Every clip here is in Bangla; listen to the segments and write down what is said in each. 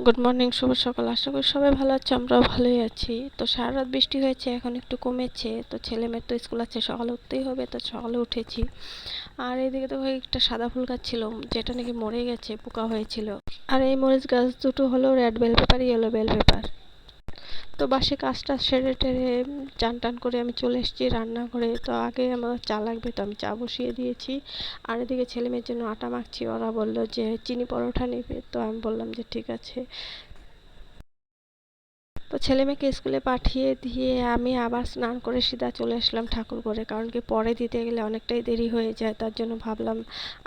গুড মর্নিং, শুভ সকাল। আশা করি সবাই ভালো আছে, আমরাও ভালোই আছি। তো সারা রাত বৃষ্টি হয়েছে, এখন একটু কমেছে। তো ছেলে মেয়ের তো স্কুল আছে, সকালে উঠতেই হবে, তো সকালে উঠেছি। আর এইদিকে তো একটা সাদা ফুল গাছ ছিল, যেটা নাকি মরে গেছে, পোকা হয়েছিল। আর এই মরিচ গাছ দুটো হলো red bell pepper, yellow bell pepper. তো বাসে কাজটা সেরে টেরে চান টান করে আমি চলে এসেছি রান্না করে। তো আগে আমার চা লাগবে, তো আমি চা বসিয়ে দিয়েছি। আর এদিকে ছেলে মেয়ের জন্য আটা মাখছি। ওরা বললো যে চিনি পরোটা নেবে, তো আমি বললাম যে ঠিক আছে। তো ছেলে মেয়েকে স্কুলে পাঠিয়ে দিয়ে আমি আবার স্নান করে সিধা চলে আসলাম ঠাকুর ঘরে, কারণ কি পরে দিতে গেলে অনেকটাই দেরি হয়ে যায়। তার জন্য ভাবলাম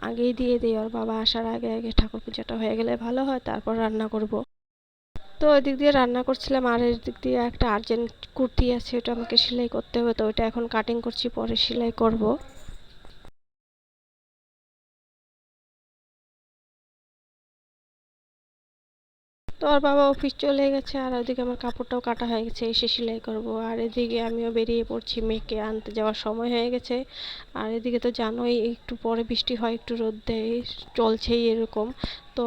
আগেই দিয়ে দিই, ওর বাবা আসার আগে আগে ঠাকুর পূজাটা হয়ে গেলে ভালো হয়, তারপর রান্না করব। তো ওই দিক দিয়ে রান্না করছিলাম, আর এর দিক দিয়ে একটা আর্জেন্ট কুর্তি আছে, ওটা আমাকে সেলাই করতে হবে। তো ওইটা এখন কাটিং করছি, পরে সেলাই করব। তো ওর বাবা অফিস চলে গেছে, আর ওইদিকে আমার কাপড়টাও কাটা হয়ে গেছে, এসে সেলাই করব। আর এদিকে আমিও বেরিয়ে পড়ছি, মেয়েকে আনতে যাওয়ার সময় হয়ে গেছে। আর এদিকে তো জানোই, একটু পরে বৃষ্টি হয়, একটু রোদ দেয়, চলছেই এরকম। তো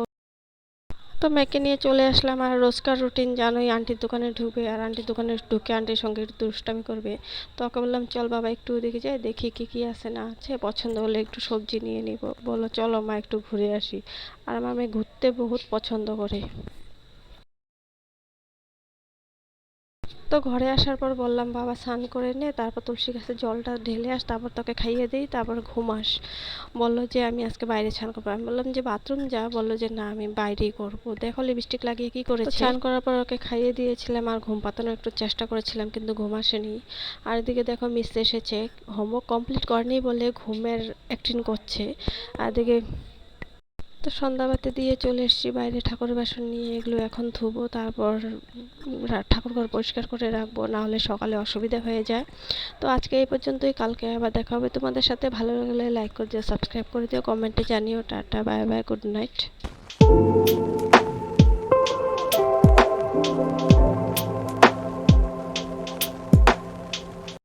তো মেয়েকে নিয়ে চলে আসলাম। আর রোজকার রুটিন জানোই, আন্টির দোকানে ঢুকবে, আর আন্টির দোকানে ঢুকে আন্টির সঙ্গে একটু দুষ্টামি করবে। তো ওকে বললাম চল বাবা একটু ওদিকে যাই, দেখি কি কি আছে না আছে, পছন্দ হলে একটু সবজি নিয়ে নিব। বললো চলো মা একটু ঘুরে আসি। আর আমার মেয়ে ঘুরতে বহুত পছন্দ করে। তো ঘরে আসার পর বললাম বাবা স্নান করে নে, তারপর তুলসী গাছে জলটা ঢেলে আস, তারপর তোকে খাইয়ে দিই, তারপর ঘুমাস। বললো যে আমি আজকে বাইরে স্নান করবো। আমি বললাম যে বাথরুম যা, বললো যে না আমি বাইরেই করবো। দেখো লিপস্টিক লাগিয়ে কি করেছে। স্নান করার পর ওকে খাইয়ে দিয়েছিলাম, আর ঘুম পাতানোর একটু চেষ্টা করেছিলাম, কিন্তু ঘুম আসেনি। আর এদিকে দেখো মিস এসেছে, হোমওয়ার্ক কমপ্লিট করেনি বলে ঘুমের অ্যাক্টিং করছে। আর এদিকে তো সন্ধ্যাবাতি দিয়ে চলে এসেছি বাইরে, ঠাকুরের বাসন নিয়ে এগুলো এখন ধুবো, তারপর ঠাকুর ঘর পরিষ্কার করে রাখবো, না হলে সকালে অসুবিধা হয়ে যায়। তো আজকে এই পর্যন্তই, কালকে আবার দেখা হবে তোমাদের সাথে। ভালো লাগলে লাইক করে দিও, সাবস্ক্রাইব করে দিও, কমেন্টে জানিও। Tata, bye bye, good night.